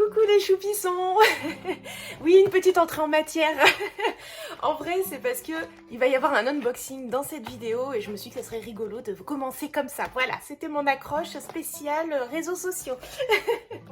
Coucou les choupissons. Oui, une petite entrée en matière. En vrai, c'est parce que il va y avoir un unboxing dans cette vidéo et je me suis dit que ce serait rigolo de commencer comme ça. Voilà, c'était mon accroche spéciale réseaux sociaux.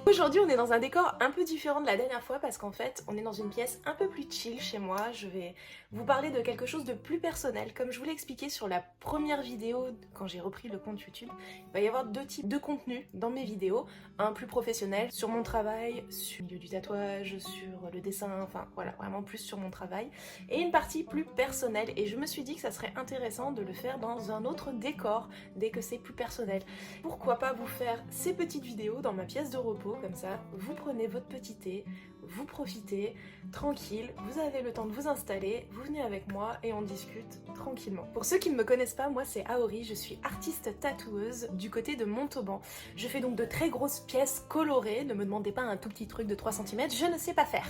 Aujourd'hui, on est dans un décor un peu différent de la dernière fois parce qu'en fait, on est dans une pièce un peu plus chill chez moi. Je vais vous parler de quelque chose de plus personnel. Comme je vous l'ai expliqué sur la première vidéo, quand j'ai repris le compte YouTube, il va y avoir deux types de contenus dans mes vidéos. Un plus professionnel, sur mon travail, sur le milieu du tatouage, sur le dessin, enfin voilà, vraiment plus sur mon travail. Et une partie plus personnelle. Et je me suis dit que ça serait intéressant de le faire dans un autre décor, dès que c'est plus personnel. Pourquoi pas vous faire ces petites vidéos dans ma pièce de repos, comme ça, vous prenez votre petit thé, vous profitez, tranquille, vous avez le temps de vous installer, vous venez avec moi et on discute tranquillement. Pour ceux qui ne me connaissent pas, moi c'est Aori, je suis artiste tatoueuse du côté de Montauban. Je fais donc de très grosses pièces colorées, ne me demandez pas un tout petit truc de 3 cm, je ne sais pas faire.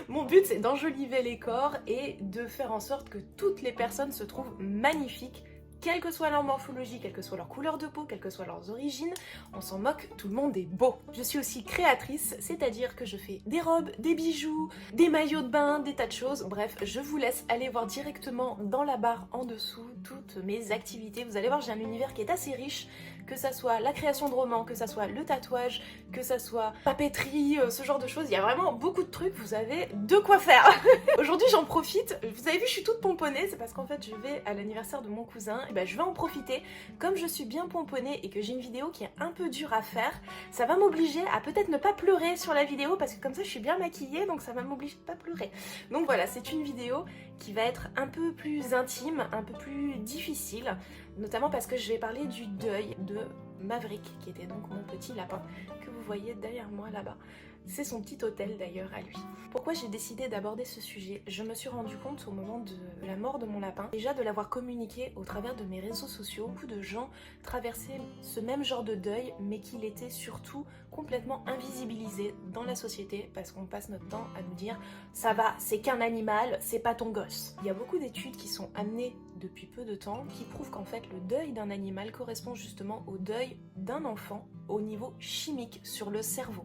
Mon but c'est d'enjoliver les corps et de faire en sorte que toutes les personnes se trouvent magnifiques, quelle que soit leur morphologie, quelle que soit leur couleur de peau, quelles que soient leurs origines, on s'en moque, tout le monde est beau. Je suis aussi créatrice, c'est-à-dire que je fais des robes, des bijoux, des maillots de bain, des tas de choses. Bref, je vous laisse aller voir directement dans la barre en dessous toutes mes activités. Vous allez voir, j'ai un univers qui est assez riche, que ça soit la création de romans, que ça soit le tatouage, que ça soit papeterie, ce genre de choses. Il y a vraiment beaucoup de trucs, vous avez de quoi faire. Aujourd'hui, j'en profite. Vous avez vu, je suis toute pomponnée, c'est parce qu'en fait, je vais à l'anniversaire de mon cousin. Et ben, je vais en profiter. Comme je suis bien pomponnée et que j'ai une vidéo qui est un peu dure à faire, ça va m'obliger à peut-être ne pas pleurer sur la vidéo parce que comme ça, je suis bien maquillée, donc ça va m'obliger de pas pleurer. Donc voilà, c'est une vidéo qui va être un peu plus intime, un peu plus difficile, notamment parce que je vais parler du deuil de Maverick, qui était donc mon petit lapin que vous voyez derrière moi là-bas. C'est son petit hôtel d'ailleurs à lui. Pourquoi j'ai décidé d'aborder ce sujet? Je me suis rendu compte au moment de la mort de mon lapin, déjà de l'avoir communiqué au travers de mes réseaux sociaux. Beaucoup de gens traversaient ce même genre de deuil, mais qu'il était surtout complètement invisibilisé dans la société parce qu'on passe notre temps à nous dire ça va, c'est qu'un animal, c'est pas ton gosse. Il y a beaucoup d'études qui sont amenées depuis peu de temps qui prouvent qu'en fait le deuil d'un animal correspond justement au deuil d'un enfant au niveau chimique sur le cerveau.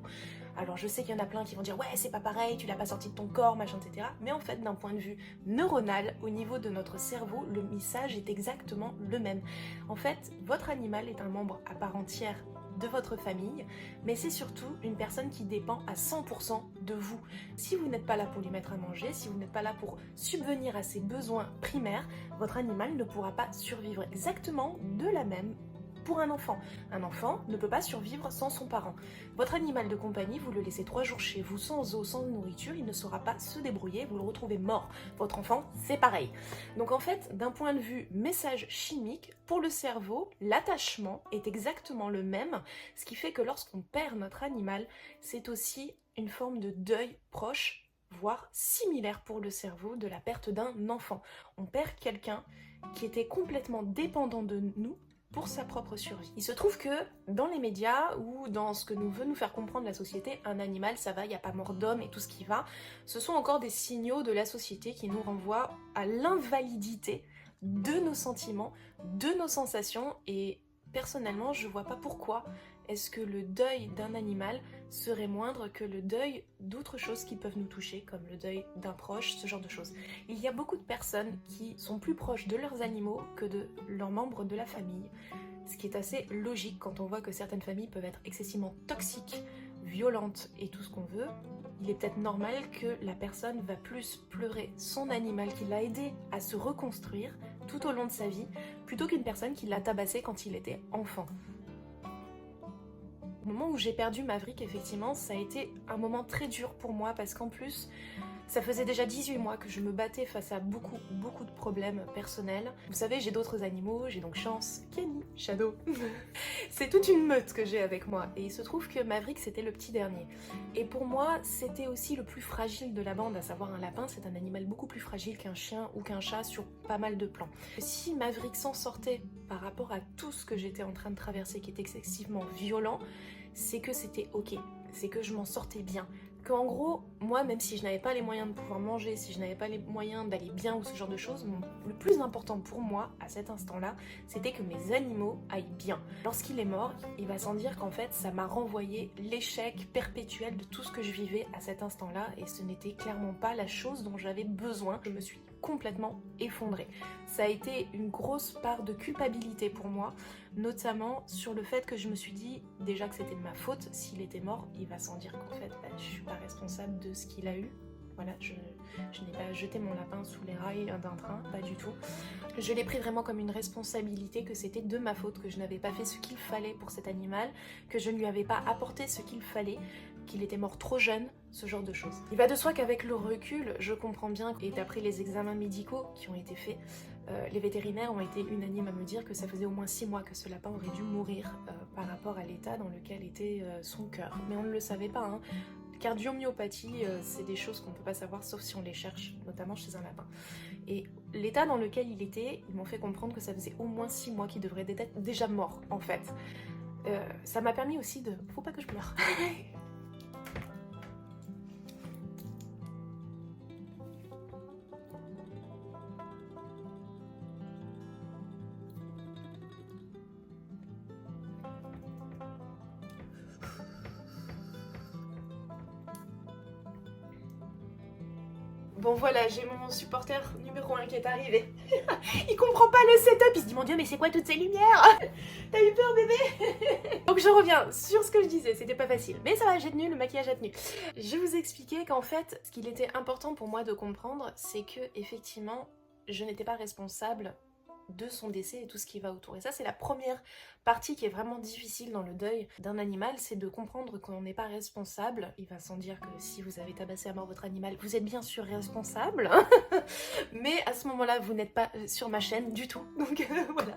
Alors je sais qu'il y en a plein qui vont dire ouais c'est pas pareil, tu l'as pas sorti de ton corps, machin, etc. Mais en fait d'un point de vue neuronal, au niveau de notre cerveau, le message est exactement le même. En fait, votre animal est un membre à part entière de votre famille, mais c'est surtout une personne qui dépend à 100% de vous. Si vous n'êtes pas là pour lui mettre à manger, si vous n'êtes pas là pour subvenir à ses besoins primaires, votre animal ne pourra pas survivre exactement de la même pour un enfant. Un enfant ne peut pas survivre sans son parent. Votre animal de compagnie, vous le laissez 3 jours chez vous sans eau, sans nourriture, il ne saura pas se débrouiller, vous le retrouvez mort. Votre enfant, c'est pareil. Donc en fait, d'un point de vue message chimique, pour le cerveau, l'attachement est exactement le même, ce qui fait que lorsqu'on perd notre animal, c'est aussi une forme de deuil proche, voire similaire pour le cerveau de la perte d'un enfant. On perd quelqu'un qui était complètement dépendant de nous pour sa propre survie. Il se trouve que dans les médias ou dans ce que nous veut nous faire comprendre la société, un animal ça va, il n'y a pas mort d'homme et tout ce qui va, ce sont encore des signaux de la société qui nous renvoient à l'invalidité de nos sentiments, de nos sensations et personnellement je vois pas pourquoi est-ce que le deuil d'un animal serait moindre que le deuil d'autres choses qui peuvent nous toucher, comme le deuil d'un proche, ce genre de choses. Il y a beaucoup de personnes qui sont plus proches de leurs animaux que de leurs membres de la famille, ce qui est assez logique quand on voit que certaines familles peuvent être excessivement toxiques, violentes et tout ce qu'on veut. Il est peut-être normal que la personne va plus pleurer son animal qui l'a aidé à se reconstruire tout au long de sa vie, plutôt qu'une personne qui l'a tabassé quand il était enfant. Au moment où j'ai perdu Maverick, effectivement, ça a été un moment très dur pour moi parce qu'en plus, ça faisait déjà 18 mois que je me battais face à beaucoup de problèmes personnels. Vous savez, j'ai d'autres animaux, j'ai donc Chance, Kenny, Shadow. C'est toute une meute que j'ai avec moi. Et il se trouve que Maverick, c'était le petit dernier. Et pour moi, c'était aussi le plus fragile de la bande, à savoir un lapin, c'est un animal beaucoup plus fragile qu'un chien ou qu'un chat sur pas mal de plans. Si Maverick s'en sortait par rapport à tout ce que j'étais en train de traverser, qui est excessivement violent, c'est que c'était ok, c'est que je m'en sortais bien. qu'en gros, moi, même si je n'avais pas les moyens de pouvoir manger, si je n'avais pas les moyens d'aller bien ou ce genre de choses, le plus important pour moi, à cet instant-là, c'était que mes animaux aillent bien. Lorsqu'il est mort, il va sans dire qu'en fait, ça m'a renvoyé l'échec perpétuel de tout ce que je vivais à cet instant-là, et ce n'était clairement pas la chose dont j'avais besoin. Je me suis complètement effondrée. Ça a été une grosse part de culpabilité pour moi, notamment sur le fait que je me suis dit déjà que c'était de ma faute. S'il était mort, il va sans dire qu'en fait je suis pas responsable de ce qu'il a eu. Voilà, je n'ai pas jeté mon lapin sous les rails d'un train, pas du tout. Je l'ai pris vraiment comme une responsabilité, que c'était de ma faute, que je n'avais pas fait ce qu'il fallait pour cet animal, que je ne lui avais pas apporté ce qu'il fallait, qu'il était mort trop jeune, ce genre de choses. Il va de soi qu'avec le recul, je comprends bien, et d'après les examens médicaux qui ont été faits, les vétérinaires ont été unanimes à me dire que ça faisait au moins 6 mois que ce lapin aurait dû mourir par rapport à l'état dans lequel était son cœur. Mais on ne le savait pas, hein. Cardiomyopathie, c'est des choses qu'on ne peut pas savoir sauf si on les cherche, notamment chez un lapin. Et l'état dans lequel il était, ils m'ont fait comprendre que ça faisait au moins 6 mois qu'il devrait être déjà mort, en fait. Ça m'a permis aussi de... Faut pas que je pleure. Bon voilà, j'ai mon supporter numéro 1 qui est arrivé. Il comprend pas le setup, il se dit mon dieu mais c'est quoi toutes ces lumières? T'as eu peur bébé? Donc je reviens sur ce que je disais, c'était pas facile. Mais ça va, j'ai tenu, le maquillage a tenu. Je vais vous expliquer qu'en fait, ce qu'il était important pour moi de comprendre, c'est que effectivement, je n'étais pas responsable de son décès et tout ce qui va autour. Et ça, c'est la première partie qui est vraiment difficile dans le deuil d'un animal, c'est de comprendre qu'on n'est pas responsable. Il va sans dire que si vous avez tabassé à mort votre animal, vous êtes bien sûr responsable. Mais à ce moment-là, vous n'êtes pas sur ma chaîne du tout. Donc voilà.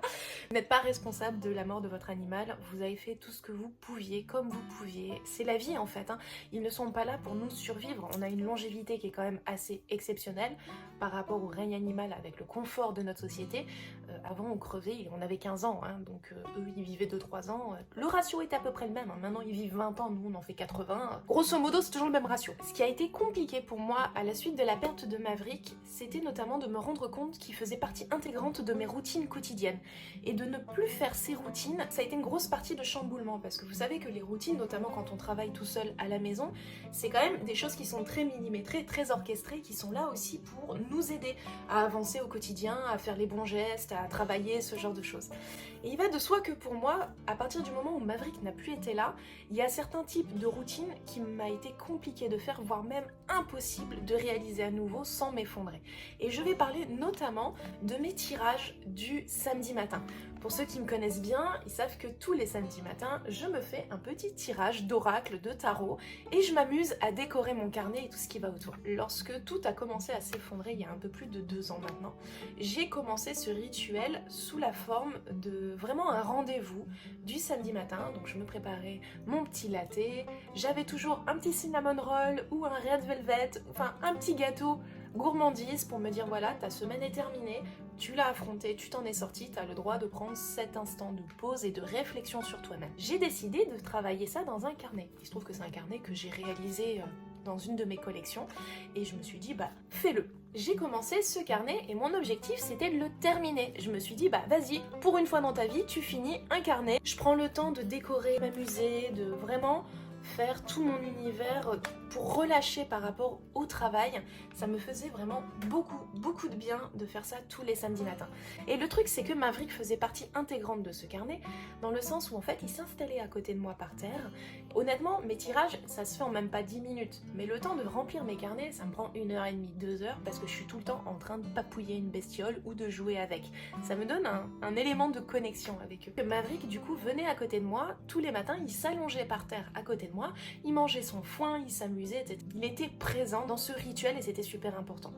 Vous n'êtes pas responsable de la mort de votre animal. Vous avez fait tout ce que vous pouviez, comme vous pouviez. C'est la vie en fait, hein. Ils ne sont pas là pour nous survivre. On a une longévité qui est quand même assez exceptionnelle par rapport au règne animal avec le confort de notre société. Avant on crevait, on avait 15 ans, hein, donc eux ils vivaient 2-3 ans. Le ratio est à peu près le même, hein. Maintenant ils vivent 20 ans, nous on en fait 80. Grosso modo c'est toujours le même ratio. Ce qui a été compliqué pour moi à la suite de la perte de Maverick, c'était notamment de me rendre compte qu'il faisait partie intégrante de mes routines quotidiennes. Et de ne plus faire ces routines, ça a été une grosse partie de chamboulement, parce que vous savez que les routines, notamment quand on travaille tout seul à la maison, c'est quand même des choses qui sont très millimétrées, très orchestrées, qui sont là aussi pour nous aider à avancer au quotidien, à faire les bons gestes, à travailler, ce genre de choses. Et il va de soi que pour moi, à partir du moment où Maverick n'a plus été là, il y a certains types de routines qui m'a été compliqué de faire, voire même impossible de réaliser à nouveau sans m'effondrer. Et je vais parler notamment de mes tirages du samedi matin. Pour ceux qui me connaissent bien, ils savent que tous les samedis matins, je me fais un petit tirage d'oracle, de tarot, et je m'amuse à décorer mon carnet et tout ce qui va autour. Lorsque tout a commencé à s'effondrer il y a un peu plus de 2 ans maintenant, j'ai commencé ce rituel sous la forme de vraiment un rendez-vous du samedi matin. Donc je me préparais mon petit latte, j'avais toujours un petit cinnamon roll ou un red velvet, enfin un petit gâteau gourmandise pour me dire voilà, ta semaine est terminée, tu l'as affronté, tu t'en es sorti, tu as le droit de prendre cet instant de pause et de réflexion sur toi-même. J'ai décidé de travailler ça dans un carnet. Il se trouve que c'est un carnet que j'ai réalisé dans une de mes collections et je me suis dit bah fais-le. J'ai commencé ce carnet et mon objectif c'était de le terminer. Je me suis dit bah vas-y, pour une fois dans ta vie, tu finis un carnet. Je prends le temps de décorer, m'amuser, de vraiment faire tout mon univers pour relâcher par rapport au travail. Ça me faisait vraiment beaucoup de bien de faire ça tous les samedis matins. Et le truc c'est que Maverick faisait partie intégrante de ce carnet, dans le sens où en fait il s'installait à côté de moi par terre. Honnêtement mes tirages ça se fait en même pas 10 minutes, mais le temps de remplir mes carnets ça me prend 1h30, 2h parce que je suis tout le temps en train de papouiller une bestiole ou de jouer avec. Ça me donne un élément de connexion avec eux. Maverick du coup venait à côté de moi, tous les matins il s'allongeait par terre à côté de moi, il mangeait son foin, il s'amusait, etc. Il était présent dans ce rituel et c'était super important.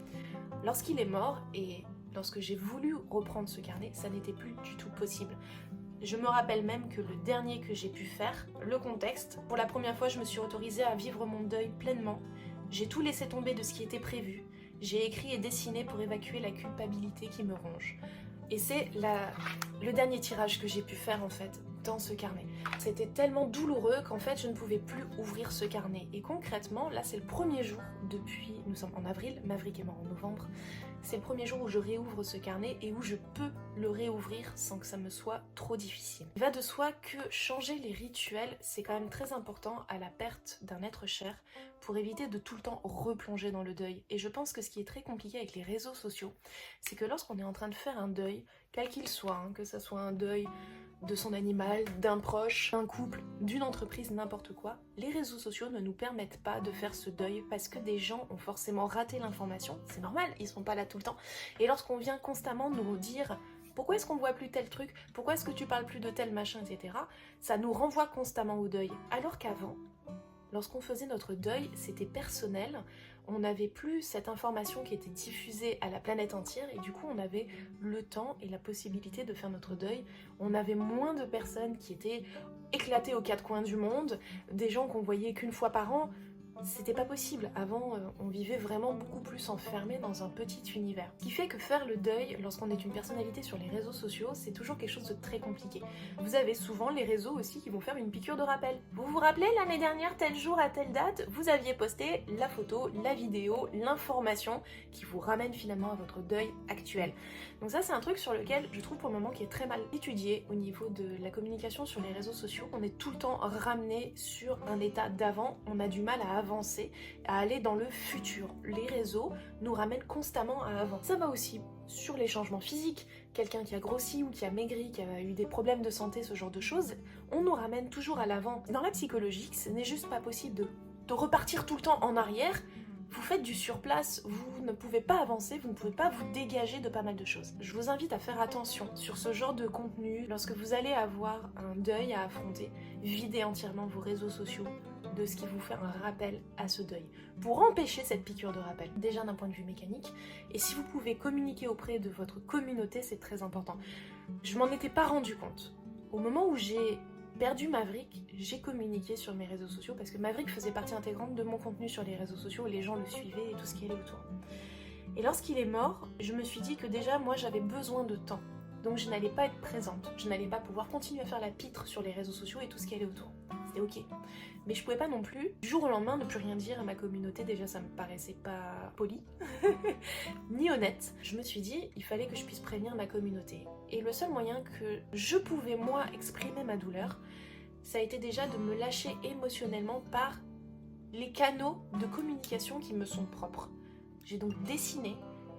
Lorsqu'il est mort et lorsque j'ai voulu reprendre ce carnet, ça n'était plus du tout possible. Je me rappelle même que le dernier que j'ai pu faire, le contexte, pour la première fois je me suis autorisée à vivre mon deuil pleinement. J'ai tout laissé tomber de ce qui était prévu. J'ai écrit et dessiné pour évacuer la culpabilité qui me ronge. Et c'est le dernier tirage que j'ai pu faire en fait. dans ce carnet. C'était tellement douloureux qu'en fait je ne pouvais plus ouvrir ce carnet. Et concrètement, là c'est le premier jour depuis, nous sommes en avril, Maverick est mort en novembre, c'est le premier jour où je réouvre ce carnet et où je peux le réouvrir sans que ça me soit trop difficile. Il va de soi que changer les rituels, c'est quand même très important à la perte d'un être cher pour éviter de tout le temps replonger dans le deuil. Et je pense que ce qui est très compliqué avec les réseaux sociaux, c'est que lorsqu'on est en train de faire un deuil, quel qu'il soit, que ce soit un deuil de son animal, d'un proche, d'un couple, d'une entreprise, n'importe quoi, les réseaux sociaux ne nous permettent pas de faire ce deuil parce que des gens ont forcément raté l'information, c'est normal, ils sont pas là tout le temps, et lorsqu'on vient constamment nous dire pourquoi est-ce qu'on voit plus tel truc, pourquoi est-ce que tu parles plus de tel machin, etc., ça nous renvoie constamment au deuil, alors qu'avant, lorsqu'on faisait notre deuil, c'était personnel, on n'avait plus cette information qui était diffusée à la planète entière et du coup on avait le temps et la possibilité de faire notre deuil. On avait moins de personnes qui étaient éclatées aux quatre coins du monde, des gens qu'on voyait qu'une fois par an. C'était pas possible. Avant, on vivait vraiment beaucoup plus enfermé dans un petit univers. Ce qui fait que faire le deuil, lorsqu'on est une personnalité sur les réseaux sociaux, c'est toujours quelque chose de très compliqué. Vous avez souvent les réseaux aussi qui vont faire une piqûre de rappel. Vous vous rappelez, l'année dernière, tel jour à telle date, vous aviez posté la photo, la vidéo, l'information qui vous ramène finalement à votre deuil actuel. Donc ça, c'est un truc sur lequel je trouve pour le moment qui est très mal étudié au niveau de la communication sur les réseaux sociaux. On est tout le temps ramené sur un état d'avant, on a du mal à avancer, à aller dans le futur. Les réseaux nous ramènent constamment à avant. Ça va aussi sur les changements physiques. Quelqu'un qui a grossi ou qui a maigri, qui a eu des problèmes de santé, ce genre de choses, on nous ramène toujours à l'avant. Dans la psychologie, ce n'est juste pas possible de repartir tout le temps en arrière. Vous faites du surplace, vous ne pouvez pas avancer, vous ne pouvez pas vous dégager de pas mal de choses. Je vous invite à faire attention sur ce genre de contenu. Lorsque vous allez avoir un deuil à affronter, videz entièrement vos réseaux sociaux de ce qui vous fait un rappel à ce deuil, pour empêcher cette piqûre de rappel, déjà d'un point de vue mécanique, et si vous pouvez communiquer auprès de votre communauté, c'est très important. Je m'en étais pas rendu compte. Au moment où j'ai perdu Maverick, j'ai communiqué sur mes réseaux sociaux parce que Maverick faisait partie intégrante de mon contenu sur les réseaux sociaux et les gens le suivaient et tout ce qui allait autour. Et lorsqu'il est mort, je me suis dit que déjà moi j'avais besoin de temps. Donc je n'allais pas être présente, je n'allais pas pouvoir continuer à faire la pitre sur les réseaux sociaux et tout ce qui allait autour. C'était ok. Mais je pouvais pas non plus, du jour au lendemain, ne plus rien dire à ma communauté, déjà ça me paraissait pas poli, ni honnête. Je me suis dit, il fallait que je puisse prévenir ma communauté. Et le seul moyen que je pouvais moi exprimer ma douleur, ça a été déjà de me lâcher émotionnellement par les canaux de communication qui me sont propres. J'ai donc dessiné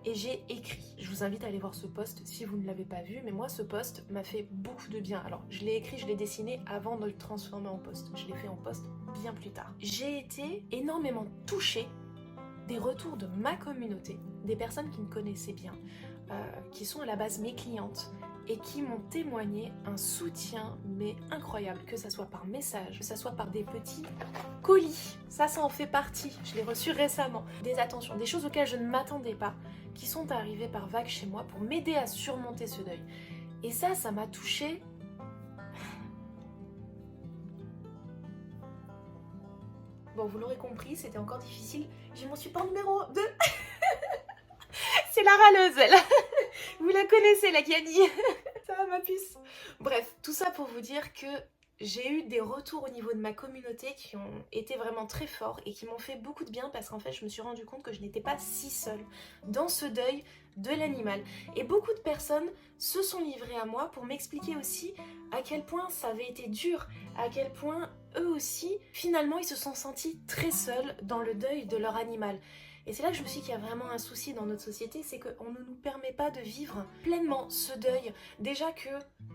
et j'ai écrit. Je vous invite à aller voir ce post si vous ne l'avez pas vu, mais moi ce post m'a fait beaucoup de bien. Alors je l'ai écrit, je l'ai dessiné avant de le transformer en post. Je l'ai fait en post bien plus tard. J'ai été énormément touchée des retours de ma communauté, des personnes qui me connaissaient bien, qui sont à la base mes clientes, et qui m'ont témoigné un soutien mais incroyable, que ça soit par message, que ça soit par des petits colis, ça en fait partie, je l'ai reçu récemment, des attentions, des choses auxquelles je ne m'attendais pas, qui sont arrivées par vagues chez moi pour m'aider à surmonter ce deuil. Et ça m'a touchée. Bon, vous l'aurez compris, c'était encore difficile, j'ai mon support numéro 2. C'est la râleuse, elle. Vous la connaissez, la Kiani. Ça va, ma puce. Bref, tout ça pour vous dire que j'ai eu des retours au niveau de ma communauté qui ont été vraiment très forts et qui m'ont fait beaucoup de bien parce qu'en fait, je me suis rendu compte que je n'étais pas si seule dans ce deuil de l'animal. Et beaucoup de personnes se sont livrées à moi pour m'expliquer aussi à quel point ça avait été dur, à quel point eux aussi, finalement, ils se sont sentis très seuls dans le deuil de leur animal. Et c'est là que je me suis dit qu'il y a vraiment un souci dans notre société, c'est qu'on ne nous permet pas de vivre pleinement ce deuil. Déjà que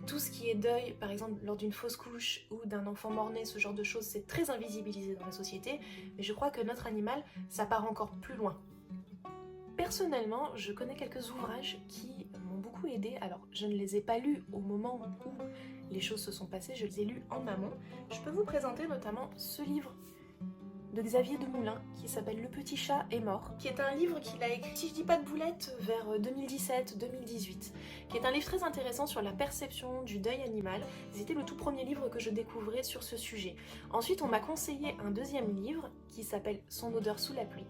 tout ce qui est deuil, par exemple lors d'une fausse couche ou d'un enfant mort-né, ce genre de choses, c'est très invisibilisé dans la société, mais je crois que notre animal, ça part encore plus loin. Personnellement, je connais quelques ouvrages qui m'ont beaucoup aidée. Alors, je ne les ai pas lus au moment où les choses se sont passées, je les ai lus en amont. Je peux vous présenter notamment ce livre de Xavier Demoulin qui s'appelle Le petit chat est mort, qui est un livre qu'il a écrit, si je dis pas de boulettes, vers 2017-2018, qui est un livre très intéressant sur la perception du deuil animal. C'était le tout premier livre que je découvrais sur ce sujet. Ensuite, on m'a conseillé un deuxième livre qui s'appelle Son odeur sous la pluie.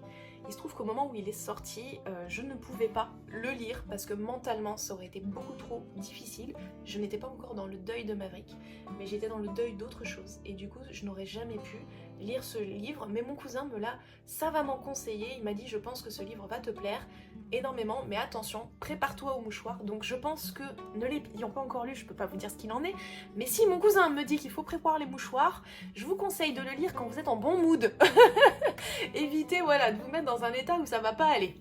Il se trouve qu'au moment où il est sorti, je ne pouvais pas le lire parce que mentalement ça aurait été beaucoup trop difficile. Je n'étais pas encore dans le deuil de Maverick, mais j'étais dans le deuil d'autre chose. Et du coup, je n'aurais jamais pu lire ce livre, mais mon cousin me l'a savamment conseillé. Il m'a dit, je pense que ce livre va te plaire énormément, mais attention, prépare-toi au mouchoir. Donc je pense que, ne l'ayant pas encore lu, je peux pas vous dire ce qu'il en est, mais si mon cousin me dit qu'il faut préparer les mouchoirs, je vous conseille de le lire quand vous êtes en bon mood. Évitez, voilà, de vous mettre dans un état où ça va pas aller.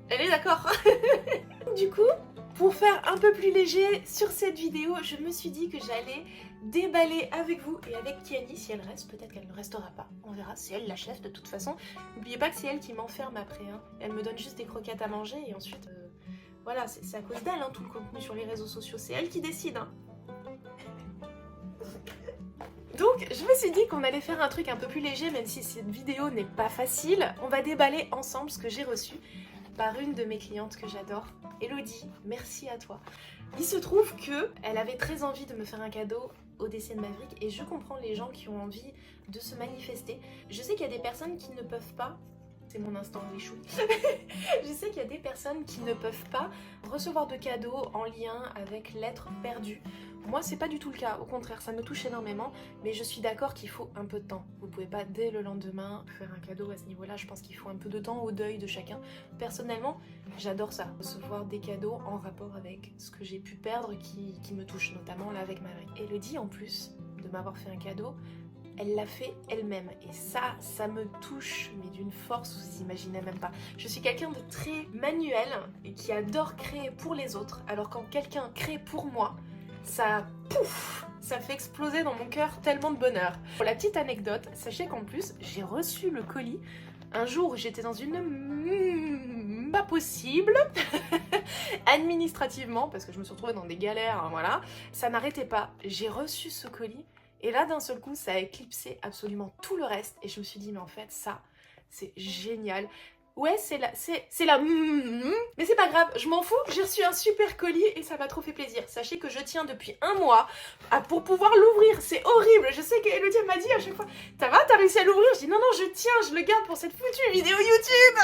Elle est d'accord. Du coup, pour faire un peu plus léger sur cette vidéo, je me suis dit que j'allais déballer avec vous et avec Kiani, si elle reste, peut-être qu'elle ne restera pas, on verra, c'est elle la chef de toute façon. N'oubliez pas que c'est elle qui m'enferme après, hein. Elle me donne juste des croquettes à manger et ensuite, voilà, c'est à cause d'elle, hein, tout le contenu sur les réseaux sociaux, c'est elle qui décide, hein. Donc je me suis dit qu'on allait faire un truc un peu plus léger, même si cette vidéo n'est pas facile. On va déballer ensemble ce que j'ai reçu par une de mes clientes que j'adore, Elodie, merci à toi. Il se trouve que elle avait très envie de me faire un cadeau au décès de Maverick et je comprends les gens qui ont envie de se manifester. Je sais qu'il y a des personnes qui ne peuvent pas, c'est mon instant Wichou, je sais qu'il y a des personnes qui ne peuvent pas recevoir de cadeaux en lien avec l'être perdu. Moi c'est pas du tout le cas, au contraire ça me touche énormément, mais je suis d'accord qu'il faut un peu de temps. Vous pouvez pas dès le lendemain faire un cadeau à ce niveau là, je pense qu'il faut un peu de temps au deuil de chacun. Personnellement j'adore ça, recevoir des cadeaux en rapport avec ce que j'ai pu perdre qui me touche, notamment là avec Marie. Elodie en plus de m'avoir fait un cadeau, elle l'a fait elle-même et ça me touche mais d'une force vous imaginez même pas. Je suis quelqu'un de très manuel et qui adore créer pour les autres, alors quand quelqu'un crée pour moi, ça pouf, ça fait exploser dans mon cœur tellement de bonheur. Pour la petite anecdote, sachez qu'en plus j'ai reçu le colis un jour où j'étais dans une pas possible administrativement parce que je me suis retrouvée dans des galères, hein, voilà, ça n'arrêtait pas. J'ai reçu ce colis et là d'un seul coup ça a éclipsé absolument tout le reste et je me suis dit mais en fait ça c'est génial. Ouais, c'est la mais c'est pas grave, je m'en fous, j'ai reçu un super colis et ça m'a trop fait plaisir. Sachez que je tiens depuis un mois pour pouvoir l'ouvrir, c'est horrible. Je sais qu'Elodie m'a dit à chaque fois, ça va, t'as réussi à l'ouvrir? Je dis non, non, je tiens, je le garde pour cette foutue vidéo YouTube.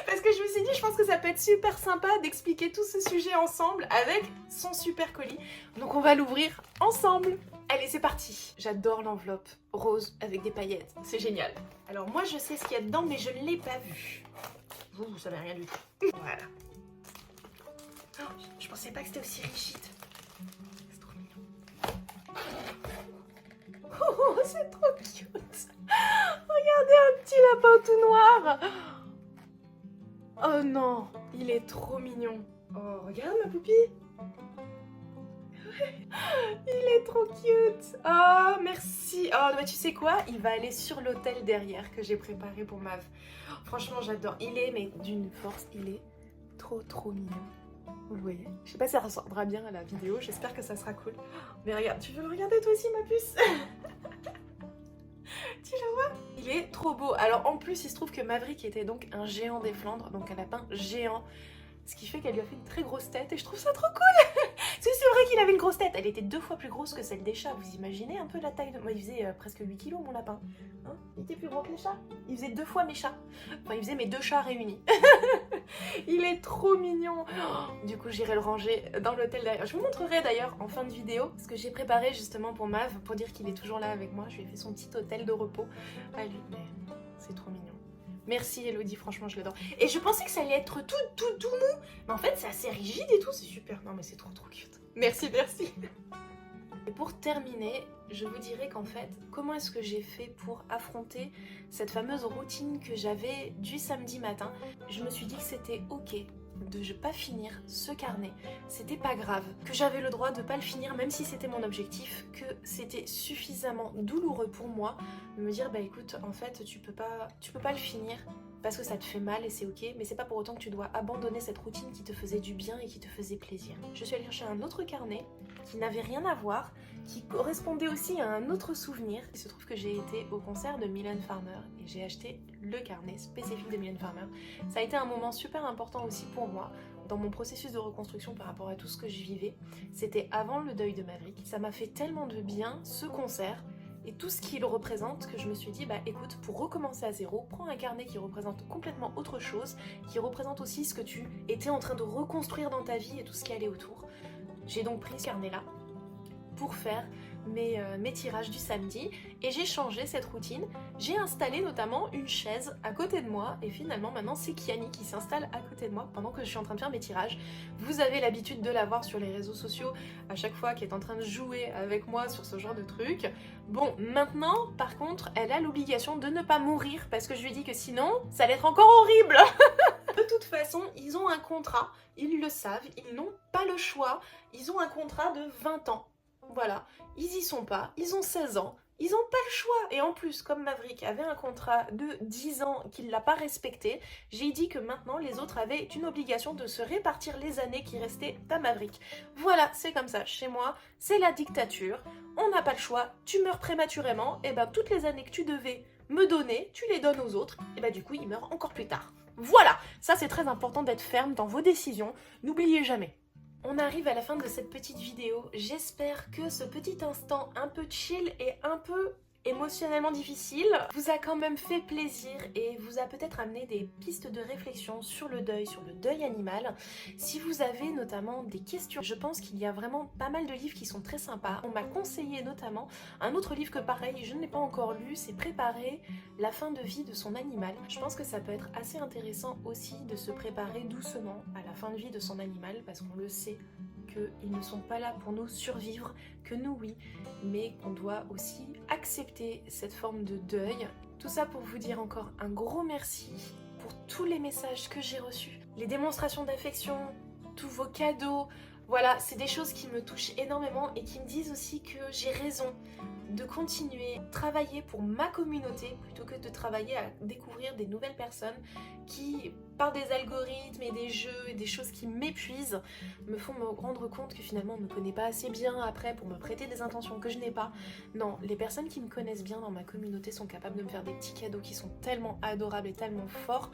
Parce que je me suis dit, je pense que ça peut être super sympa d'expliquer tout ce sujet ensemble avec son super colis. Donc on va l'ouvrir ensemble. Allez, c'est parti. J'adore l'enveloppe rose avec des paillettes, c'est génial. Alors moi je sais ce qu'il y a dedans mais je ne l'ai pas vu. Vous savez rien du tout. Voilà. Oh, je pensais pas que c'était aussi rigide. C'est trop mignon. Oh, c'est trop cute. Regardez un petit lapin tout noir. Oh non, il est trop mignon. Oh, regarde ma poupie. Il est trop cute. Oh, merci. Oh, bah, tu sais quoi? Il va aller sur l'hôtel derrière que j'ai préparé pour Mav. Franchement, j'adore. Il est, mais d'une force, il est trop mignon. Vous le voyez? Je sais pas si ça ressemblera bien à la vidéo. J'espère que ça sera cool. Mais regarde, tu veux le regarder toi aussi, ma puce? Tu le vois? Il est trop beau. Alors, en plus, il se trouve que Maverick était donc un géant des Flandres, donc un lapin géant. Ce qui fait qu'elle lui a fait une très grosse tête et je trouve ça trop cool. C'est vrai qu'il avait une grosse tête. Elle était 2 fois plus grosse que celle des chats. Vous imaginez un peu la taille de... Moi, il faisait presque 8 kilos, mon lapin. Hein, il était plus gros que les chats. Il faisait 2 fois mes chats. Enfin, il faisait mes 2 chats réunis. Il est trop mignon. Oh, du coup, j'irai le ranger dans l'hôtel derrière. Je vous montrerai d'ailleurs en fin de vidéo ce que j'ai préparé justement pour Mav, pour dire qu'il est toujours là avec moi. Je lui ai fait son petit hôtel de repos à lui. Mais c'est trop mignon. Merci Elodie, franchement je l'adore. Et je pensais que ça allait être tout mou, mais en fait c'est assez rigide et tout, c'est super. Non mais c'est trop cute. Merci. Et pour terminer, je vous dirais qu'en fait, comment est-ce que j'ai fait pour affronter cette fameuse routine que j'avais du samedi matin. Je me suis dit que c'était ok de ne pas finir ce carnet. C'était pas grave, que j'avais le droit de pas le finir même si c'était mon objectif, que c'était suffisamment douloureux pour moi de me dire bah écoute, en fait tu peux pas le finir parce que ça te fait mal et c'est ok, mais c'est pas pour autant que tu dois abandonner cette routine qui te faisait du bien et qui te faisait plaisir. Je suis allée chercher un autre carnet qui n'avait rien à voir, qui correspondait aussi à un autre souvenir. Il se trouve que j'ai été au concert de Mylène Farmer et j'ai acheté le carnet spécifique de Mylène Farmer. Ça a été un moment super important aussi pour moi dans mon processus de reconstruction par rapport à tout ce que je vivais. C'était avant le deuil de Maverick. Ça m'a fait tellement de bien ce concert et tout ce qu'il représente que je me suis dit bah écoute, pour recommencer à zéro, prends un carnet qui représente complètement autre chose, qui représente aussi ce que tu étais en train de reconstruire dans ta vie et tout ce qui allait autour. J'ai donc pris ce carnet là pour faire mes tirages du samedi et j'ai changé cette routine. J'ai installé notamment une chaise à côté de moi et finalement maintenant c'est Kiani qui s'installe à côté de moi pendant que je suis en train de faire mes tirages. Vous avez l'habitude de la voir sur les réseaux sociaux à chaque fois qu'elle est en train de jouer avec moi sur ce genre de truc. Bon, maintenant par contre elle a l'obligation de ne pas mourir parce que je lui dis que sinon ça allait être encore horrible. De toute façon, ils ont un contrat, ils le savent, ils n'ont pas le choix, ils ont un contrat de 20 ans. Voilà, ils y sont pas, ils ont 16 ans, ils n'ont pas le choix. Et en plus, comme Maverick avait un contrat de 10 ans qu'il l'a pas respecté, j'ai dit que maintenant les autres avaient une obligation de se répartir les années qui restaient à Maverick. Voilà, c'est comme ça, chez moi, c'est la dictature, on n'a pas le choix, tu meurs prématurément, et ben toutes les années que tu devais me donner, tu les donnes aux autres, et ben du coup ils meurent encore plus tard. Voilà, ça c'est très important d'être ferme dans vos décisions, n'oubliez jamais. On arrive à la fin de cette petite vidéo, j'espère que ce petit instant un peu chill et un peu émotionnellement difficile vous a quand même fait plaisir et vous a peut-être amené des pistes de réflexion sur le deuil animal. Si vous avez notamment des questions, je pense qu'il y a vraiment pas mal de livres qui sont très sympas. On m'a conseillé notamment un autre livre que pareil, je ne l'ai pas encore lu, c'est Préparer la fin de vie de son animal. Je pense que ça peut être assez intéressant aussi de se préparer doucement à la fin de vie de son animal parce qu'on le sait qu'ils ne sont pas là pour nous survivre, que nous oui, mais qu'on doit aussi accepter cette forme de deuil. Tout ça pour vous dire encore un gros merci pour tous les messages que j'ai reçus, les démonstrations d'affection, tous vos cadeaux. Voilà, c'est des choses qui me touchent énormément et qui me disent aussi que j'ai raison de continuer à travailler pour ma communauté plutôt que de travailler à découvrir des nouvelles personnes qui, par des algorithmes et des jeux et des choses qui m'épuisent, me font me rendre compte que finalement on ne me connaît pas assez bien après pour me prêter des intentions que je n'ai pas. Non, les personnes qui me connaissent bien dans ma communauté sont capables de me faire des petits cadeaux qui sont tellement adorables et tellement forts.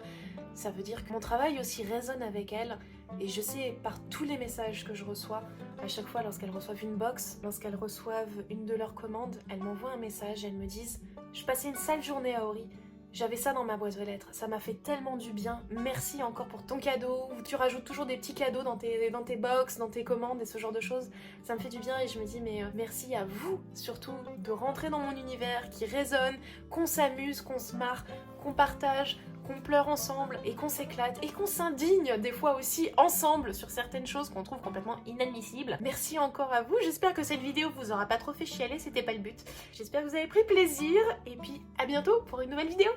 Ça veut dire que mon travail aussi résonne avec elles et je sais par tous les messages que je reçois, à chaque fois lorsqu'elles reçoivent une box, lorsqu'elles reçoivent une de leurs commandes, elles m'envoient un message et elles me disent « Je passais une sale journée à Ori, j'avais ça dans ma boîte aux lettres, ça m'a fait tellement du bien, merci encore pour ton cadeau, tu rajoutes toujours des petits cadeaux dans tes box, dans tes commandes et ce genre de choses, ça me fait du bien et je me dis mais merci à vous surtout de rentrer dans mon univers qui résonne, qu'on s'amuse, qu'on se marre, qu'on partage, qu'on pleure ensemble et qu'on s'éclate et qu'on s'indigne des fois aussi ensemble sur certaines choses qu'on trouve complètement inadmissibles. Merci encore à vous, j'espère que cette vidéo vous aura pas trop fait chialer, c'était pas le but. J'espère que vous avez pris plaisir et puis à bientôt pour une nouvelle vidéo.